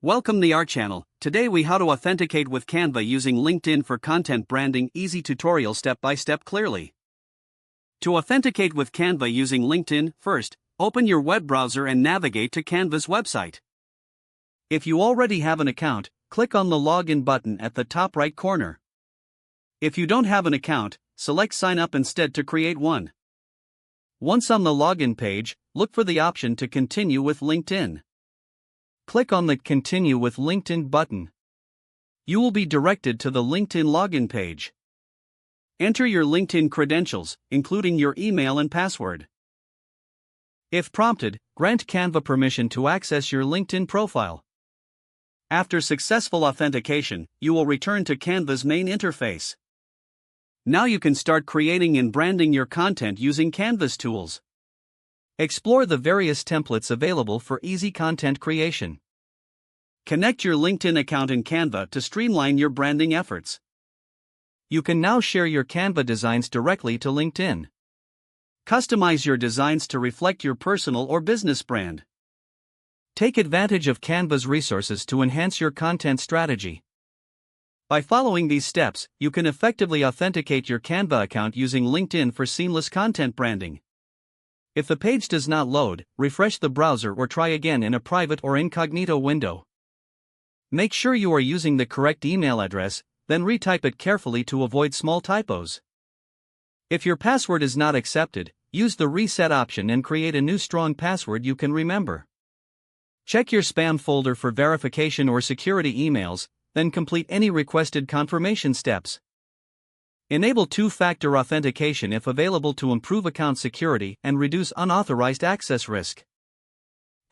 Welcome to our channel. Today we how to authenticate with Canva using LinkedIn for content branding. Easy tutorial step by step clearly. To authenticate with Canva using LinkedIn, first, open your web browser and navigate to Canva's website. If you already have an account, click on the login button at the top right corner. If you don't have an account, select sign up instead to create one. Once on the login page, look for the option to continue with LinkedIn. Click on the Continue with LinkedIn button. You will be directed to the LinkedIn login page. Enter your LinkedIn credentials, including your email and password. If prompted, grant Canva permission to access your LinkedIn profile. After successful authentication, you will return to Canva's main interface. Now you can start creating and branding your content using Canva's tools. Explore the various templates available for easy content creation. Connect your LinkedIn account in Canva to streamline your branding efforts. You can now share your Canva designs directly to LinkedIn. Customize your designs to reflect your personal or business brand. Take advantage of Canva's resources to enhance your content strategy. By following these steps, you can effectively authenticate your Canva account using LinkedIn for seamless content branding. If the page does not load, refresh the browser or try again in a private or incognito window. Make sure you are using the correct email address, then retype it carefully to avoid small typos. If your password is not accepted, use the reset option and create a new strong password you can remember. Check your spam folder for verification or security emails, then complete any requested confirmation steps. Enable two-factor authentication if available to improve account security and reduce unauthorized access risk.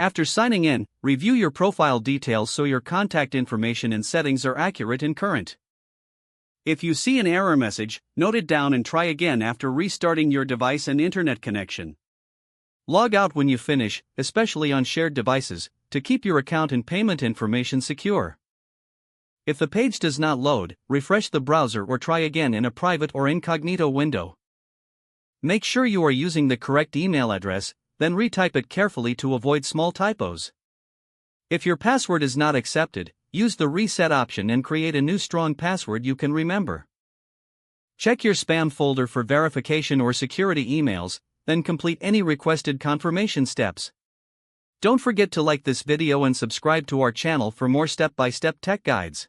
After signing in, review your profile details so your contact information and settings are accurate and current. If you see an error message, note it down and try again after restarting your device and internet connection. Log out when you finish, especially on shared devices, to keep your account and payment information secure. If the page does not load, refresh the browser or try again in a private or incognito window. Make sure you are using the correct email address, then retype it carefully to avoid small typos. If your password is not accepted, use the reset option and create a new strong password you can remember. Check your spam folder for verification or security emails, then complete any requested confirmation steps. Don't forget to like this video and subscribe to our channel for more step-by-step tech guides.